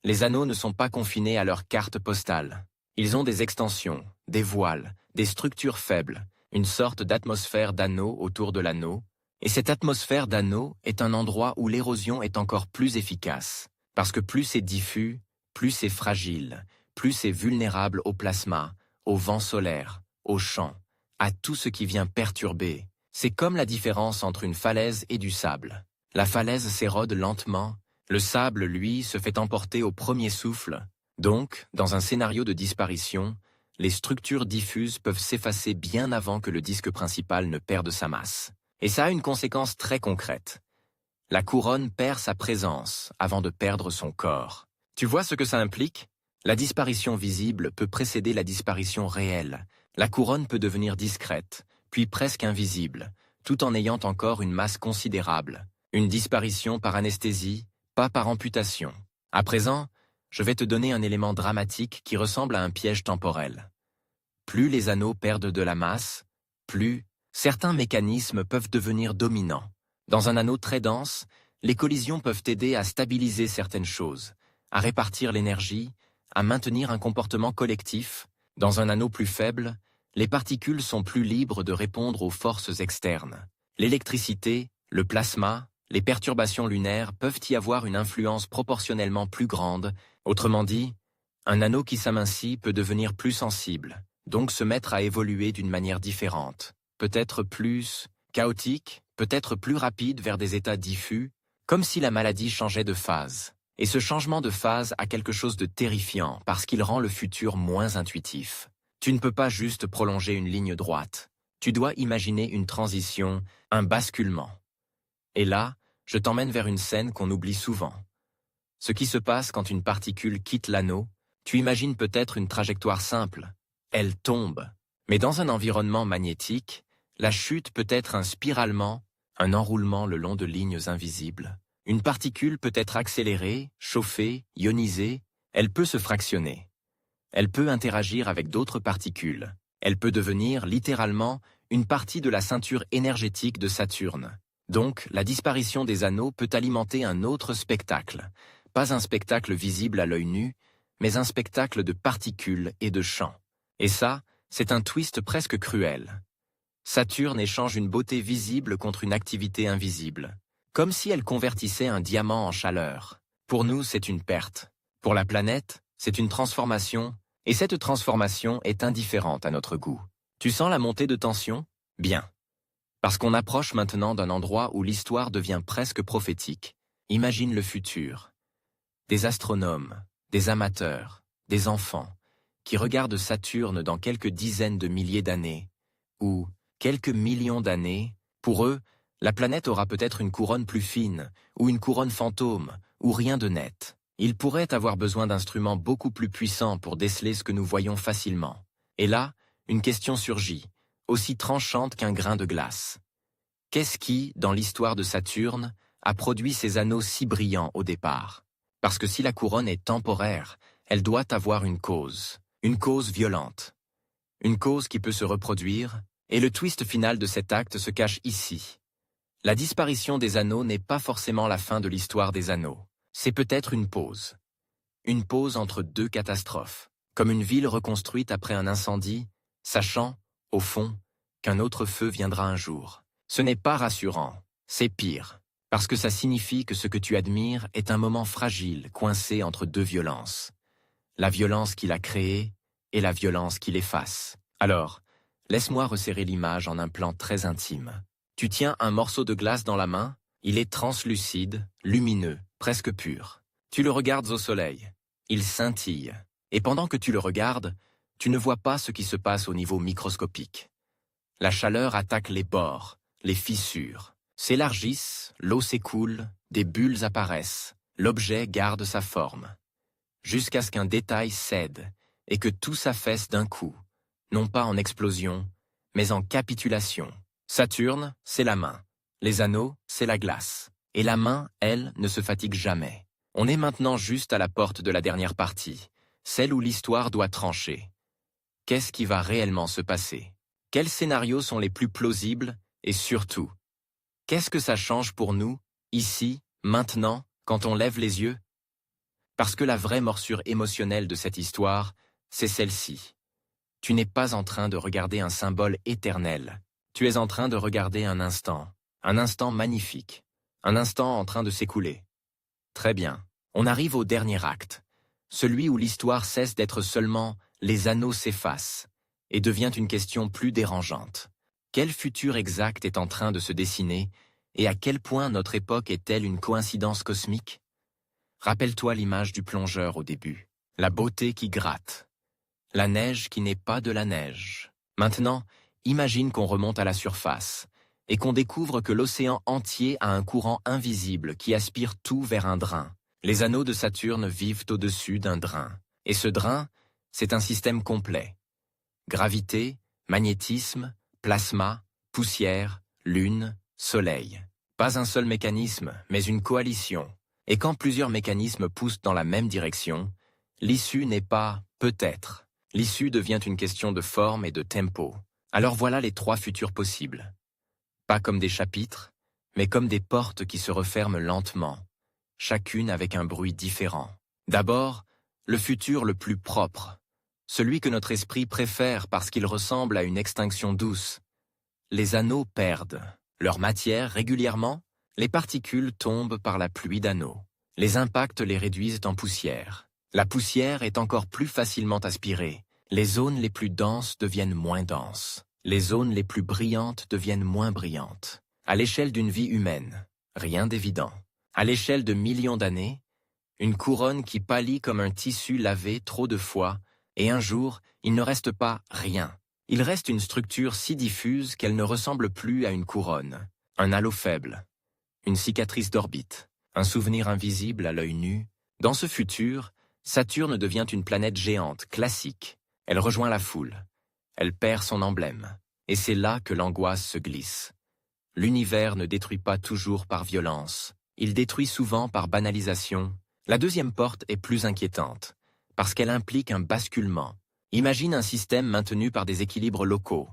les anneaux ne sont pas confinés à leur carte postale. Ils ont des extensions, des voiles, des structures faibles, une sorte d'atmosphère d'anneaux autour de l'anneau, et cette atmosphère d'anneau est un endroit où l'érosion est encore plus efficace, parce que plus c'est diffus, plus c'est fragile, plus c'est vulnérable au plasma, au vent solaire, au champ, à tout ce qui vient perturber. C'est comme la différence entre une falaise et du sable. La falaise s'érode lentement, le sable, lui, se fait emporter au premier souffle. Donc, dans un scénario de disparition, les structures diffuses peuvent s'effacer bien avant que le disque principal ne perde sa masse. Et ça a une conséquence très concrète. La couronne perd sa présence avant de perdre son corps. Tu vois ce que ça implique? La disparition visible peut précéder la disparition réelle. La couronne peut devenir discrète, puis presque invisible, tout en ayant encore une masse considérable. Une disparition par anesthésie, pas par amputation. À présent, je vais te donner un élément dramatique qui ressemble à un piège temporel. Plus les anneaux perdent de la masse, plus certains mécanismes peuvent devenir dominants. Dans un anneau très dense, les collisions peuvent aider à stabiliser certaines choses, à répartir l'énergie, à maintenir un comportement collectif. Dans un anneau plus faible, les particules sont plus libres de répondre aux forces externes. L'électricité, le plasma, les perturbations lunaires peuvent y avoir une influence proportionnellement plus grande. Autrement dit, un anneau qui s'amincit peut devenir plus sensible, donc se mettre à évoluer d'une manière différente. Peut-être plus chaotique, peut-être plus rapide vers des états diffus, comme si la maladie changeait de phase. Et ce changement de phase a quelque chose de terrifiant parce qu'il rend le futur moins intuitif. Tu ne peux pas juste prolonger une ligne droite. Tu dois imaginer une transition, un basculement. Et là, je t'emmène vers une scène qu'on oublie souvent. Ce qui se passe quand une particule quitte l'anneau, tu imagines peut-être une trajectoire simple. Elle tombe. Mais dans un environnement magnétique, la chute peut être un spiralement, un enroulement le long de lignes invisibles. Une particule peut être accélérée, chauffée, ionisée, elle peut se fractionner. Elle peut interagir avec d'autres particules. Elle peut devenir, littéralement, une partie de la ceinture énergétique de Saturne. Donc, la disparition des anneaux peut alimenter un autre spectacle. Pas un spectacle visible à l'œil nu, mais un spectacle de particules et de champs. Et ça, c'est un twist presque cruel. Saturne échange une beauté visible contre une activité invisible. Comme si elle convertissait un diamant en chaleur. Pour nous, c'est une perte. Pour la planète, c'est une transformation, et cette transformation est indifférente à notre goût. Tu sens la montée de tension? Bien. Parce qu'on approche maintenant d'un endroit où l'histoire devient presque prophétique. Imagine le futur. Des astronomes, des amateurs, des enfants, qui regardent Saturne dans quelques dizaines de milliers d'années, ou quelques millions d'années, pour eux, la planète aura peut-être une couronne plus fine, ou une couronne fantôme, ou rien de net. Ils pourraient avoir besoin d'instruments beaucoup plus puissants pour déceler ce que nous voyons facilement. Et là, une question surgit, aussi tranchante qu'un grain de glace. Qu'est-ce qui, dans l'histoire de Saturne, a produit ces anneaux si brillants au départ? Parce que si la couronne est temporaire, elle doit avoir une cause violente. Une cause qui peut se reproduire, et le twist final de cet acte se cache ici. La disparition des anneaux n'est pas forcément la fin de l'histoire des anneaux. C'est peut-être une pause. Une pause entre deux catastrophes, comme une ville reconstruite après un incendie, sachant, au fond, qu'un autre feu viendra un jour. Ce n'est pas rassurant, c'est pire, parce que ça signifie que ce que tu admires est un moment fragile, coincé entre deux violences. La violence qui l'a créé et la violence qui l'efface. Alors, laisse-moi resserrer l'image en un plan très intime. Tu tiens un morceau de glace dans la main, il est translucide, lumineux, presque pur. Tu le regardes au soleil, il scintille, et pendant que tu le regardes, tu ne vois pas ce qui se passe au niveau microscopique. La chaleur attaque les bords, les fissures, s'élargissent, l'eau s'écoule, des bulles apparaissent, l'objet garde sa forme. Jusqu'à ce qu'un détail cède et que tout s'affaisse d'un coup, non pas en explosion, mais en capitulation. Saturne, c'est la main. Les anneaux, c'est la glace. Et la main, elle, ne se fatigue jamais. On est maintenant juste à la porte de la dernière partie, celle où l'histoire doit trancher. Qu'est-ce qui va réellement se passer? Quels scénarios sont les plus plausibles et surtout, qu'est-ce que ça change pour nous, ici, maintenant, quand on lève les yeux? Parce que la vraie morsure émotionnelle de cette histoire, c'est celle-ci. Tu n'es pas en train de regarder un symbole éternel. Tu es en train de regarder un instant magnifique, un instant en train de s'écouler. Très bien, on arrive au dernier acte, celui où l'histoire cesse d'être seulement « les anneaux s'effacent » et devient une question plus dérangeante. Quel futur exact est en train de se dessiner et à quel point notre époque est-elle une coïncidence cosmique? Rappelle-toi l'image du plongeur au début, la beauté qui gratte, la neige qui n'est pas de la neige. Maintenant, imagine qu'on remonte à la surface et qu'on découvre que l'océan entier a un courant invisible qui aspire tout vers un drain. Les anneaux de Saturne vivent au-dessus d'un drain. Et ce drain, c'est un système complet. Gravité, magnétisme, plasma, poussière, lune, soleil. Pas un seul mécanisme, mais une coalition. Et quand plusieurs mécanismes poussent dans la même direction, l'issue n'est pas « peut-être ». L'issue devient une question de forme et de tempo. Alors voilà les trois futurs possibles. Pas comme des chapitres, mais comme des portes qui se referment lentement, chacune avec un bruit différent. D'abord, le futur le plus propre, celui que notre esprit préfère parce qu'il ressemble à une extinction douce. Les anneaux perdent leur matière régulièrement, les particules tombent par la pluie d'anneaux. Les impacts les réduisent en poussière. La poussière est encore plus facilement aspirée. Les zones les plus denses deviennent moins denses. Les zones les plus brillantes deviennent moins brillantes. À l'échelle d'une vie humaine, rien d'évident. À l'échelle de millions d'années, une couronne qui pâlit comme un tissu lavé trop de fois, et un jour, il ne reste pas rien. Il reste une structure si diffuse qu'elle ne ressemble plus à une couronne. Un halo faible, une cicatrice d'orbite, un souvenir invisible à l'œil nu. Dans ce futur, Saturne devient une planète géante, classique. Elle rejoint la foule. Elle perd son emblème. Et c'est là que l'angoisse se glisse. L'univers ne détruit pas toujours par violence. Il détruit souvent par banalisation. La deuxième porte est plus inquiétante, parce qu'elle implique un basculement. Imagine un système maintenu par des équilibres locaux,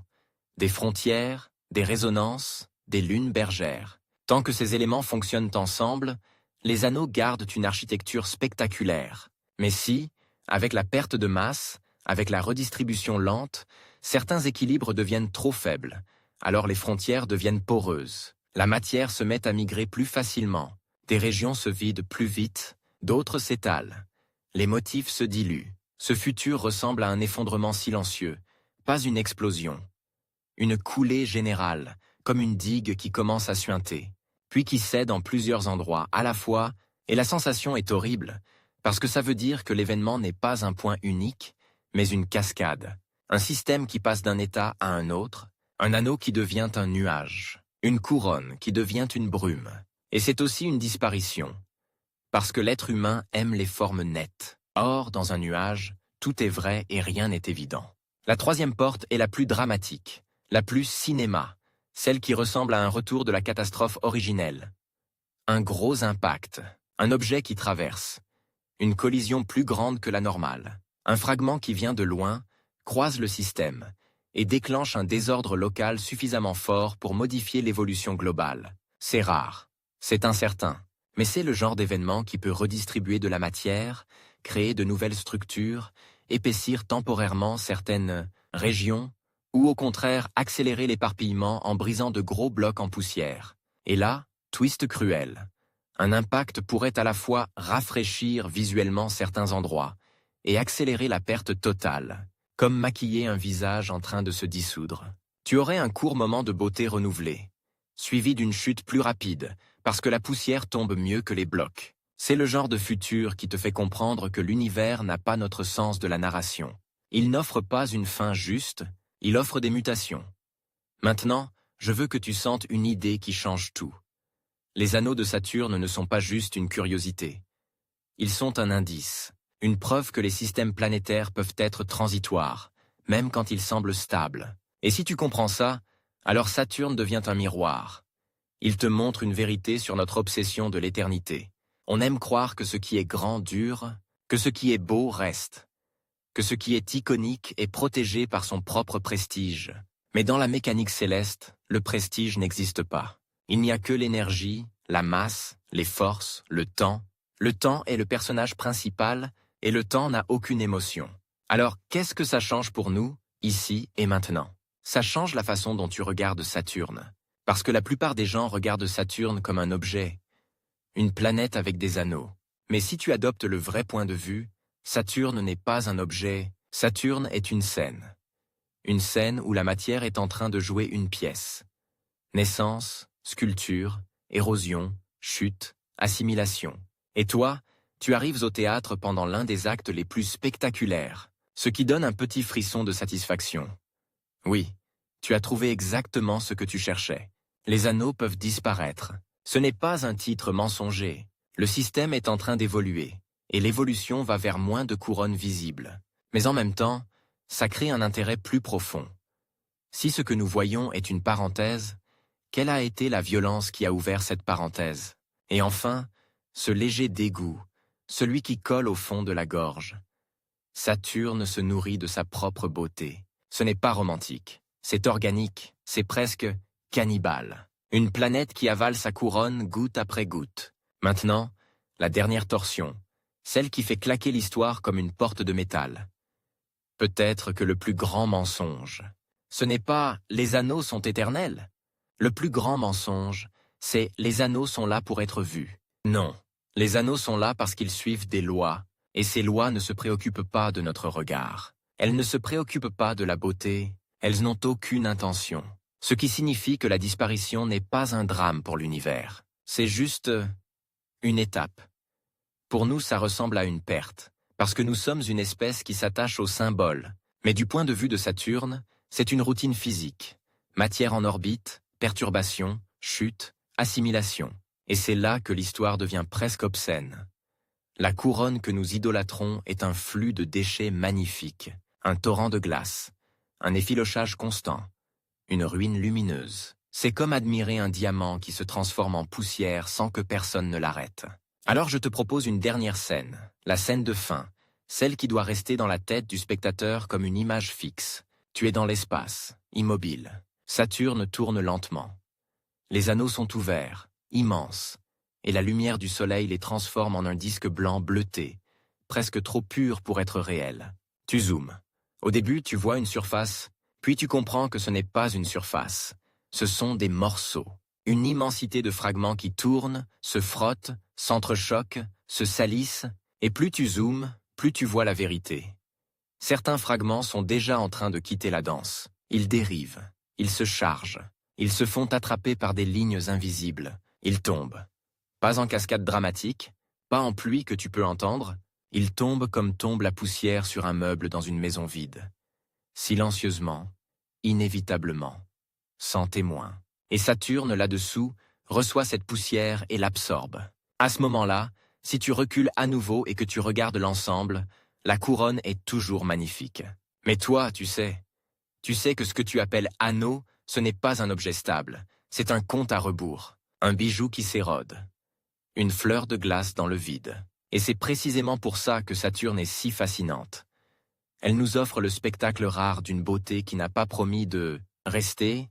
des frontières, des résonances, des lunes bergères. Tant que ces éléments fonctionnent ensemble, les anneaux gardent une architecture spectaculaire. Mais si, avec la perte de masse, avec la redistribution lente, certains équilibres deviennent trop faibles, alors les frontières deviennent poreuses. La matière se met à migrer plus facilement, des régions se vident plus vite, d'autres s'étalent. Les motifs se diluent. Ce futur ressemble à un effondrement silencieux, pas une explosion. Une coulée générale, comme une digue qui commence à suinter, puis qui cède en plusieurs endroits à la fois, et la sensation est horrible, parce que ça veut dire que l'événement n'est pas un point unique, mais une cascade, un système qui passe d'un état à un autre, un anneau qui devient un nuage, une couronne qui devient une brume. Et c'est aussi une disparition, parce que l'être humain aime les formes nettes. Or, dans un nuage, tout est vrai et rien n'est évident. La troisième porte est la plus dramatique, la plus cinéma, celle qui ressemble à un retour de la catastrophe originelle. Un gros impact, un objet qui traverse, une collision plus grande que la normale, un fragment qui vient de loin, croise le système et déclenche un désordre local suffisamment fort pour modifier l'évolution globale. C'est rare, c'est incertain, mais c'est le genre d'événement qui peut redistribuer de la matière, créer de nouvelles structures, épaissir temporairement certaines régions, ou au contraire accélérer l'éparpillement en brisant de gros blocs en poussière. Et là, twist cruel. Un impact pourrait à la fois rafraîchir visuellement certains endroits et accélérer la perte totale, comme maquiller un visage en train de se dissoudre. Tu aurais un court moment de beauté renouvelée, suivi d'une chute plus rapide, parce que la poussière tombe mieux que les blocs. C'est le genre de futur qui te fait comprendre que l'univers n'a pas notre sens de la narration. Il n'offre pas une fin juste, il offre des mutations. Maintenant, je veux que tu sentes une idée qui change tout. Les anneaux de Saturne ne sont pas juste une curiosité. Ils sont un indice, une preuve que les systèmes planétaires peuvent être transitoires, même quand ils semblent stables. Et si tu comprends ça, alors Saturne devient un miroir. Il te montre une vérité sur notre obsession de l'éternité. On aime croire que ce qui est grand dure, que ce qui est beau reste, que ce qui est iconique est protégé par son propre prestige. Mais dans la mécanique céleste, le prestige n'existe pas. Il n'y a que l'énergie, la masse, les forces, le temps. Le temps est le personnage principal et le temps n'a aucune émotion. Alors, qu'est-ce que ça change pour nous, ici et maintenant? Ça change la façon dont tu regardes Saturne. Parce que la plupart des gens regardent Saturne comme un objet, une planète avec des anneaux. Mais si tu adoptes le vrai point de vue, Saturne n'est pas un objet, Saturne est une scène. Une scène où la matière est en train de jouer une pièce. Naissance, sculpture, érosion, chute, assimilation. Et toi, tu arrives au théâtre pendant l'un des actes les plus spectaculaires, ce qui donne un petit frisson de satisfaction. Oui, tu as trouvé exactement ce que tu cherchais. Les anneaux peuvent disparaître. Ce n'est pas un titre mensonger. Le système est en train d'évoluer, et l'évolution va vers moins de couronnes visibles. Mais en même temps, ça crée un intérêt plus profond. Si ce que nous voyons est une parenthèse, quelle a été la violence qui a ouvert cette parenthèse? Et enfin, ce léger dégoût, celui qui colle au fond de la gorge. Saturne se nourrit de sa propre beauté. Ce n'est pas romantique, c'est organique, c'est presque cannibale. Une planète qui avale sa couronne goutte après goutte. Maintenant, la dernière torsion, celle qui fait claquer l'histoire comme une porte de métal. Peut-être que le plus grand mensonge, ce n'est pas « les anneaux sont éternels ». Le plus grand mensonge, c'est « les anneaux sont là pour être vus ». Non, les anneaux sont là parce qu'ils suivent des lois, et ces lois ne se préoccupent pas de notre regard. Elles ne se préoccupent pas de la beauté, elles n'ont aucune intention. Ce qui signifie que la disparition n'est pas un drame pour l'univers. C'est juste une étape. Pour nous, ça ressemble à une perte, parce que nous sommes une espèce qui s'attache aux symboles. Mais du point de vue de Saturne, c'est une routine physique. Matière en orbite, perturbation, chute, assimilation. Et c'est là que l'histoire devient presque obscène. La couronne que nous idolâtrons est un flux de déchets magnifiques, un torrent de glace, un effilochage constant, une ruine lumineuse. C'est comme admirer un diamant qui se transforme en poussière sans que personne ne l'arrête. Alors je te propose une dernière scène, la scène de fin, celle qui doit rester dans la tête du spectateur comme une image fixe. Tu es dans l'espace, immobile. Saturne tourne lentement. Les anneaux sont ouverts, immenses, et la lumière du soleil les transforme en un disque blanc bleuté, presque trop pur pour être réel. Tu zoomes. Au début, tu vois une surface, puis tu comprends que ce n'est pas une surface. Ce sont des morceaux, une immensité de fragments qui tournent, se frottent, s'entrechoquent, se salissent, et plus tu zoomes, plus tu vois la vérité. Certains fragments sont déjà en train de quitter la danse. Ils dérivent, ils se chargent, ils se font attraper par des lignes invisibles, ils tombent. Pas en cascade dramatique, pas en pluie que tu peux entendre, ils tombent comme tombe la poussière sur un meuble dans une maison vide. Silencieusement, inévitablement. sans témoin. Et Saturne, là-dessous, reçoit cette poussière et l'absorbe. À ce moment-là, si tu recules à nouveau et que tu regardes l'ensemble, la couronne est toujours magnifique. Mais toi, tu sais que ce que tu appelles anneau, ce n'est pas un objet stable, c'est un compte à rebours, un bijou qui s'érode, une fleur de glace dans le vide. Et c'est précisément pour ça que Saturne est si fascinante. Elle nous offre le spectacle rare d'une beauté qui n'a pas promis de rester,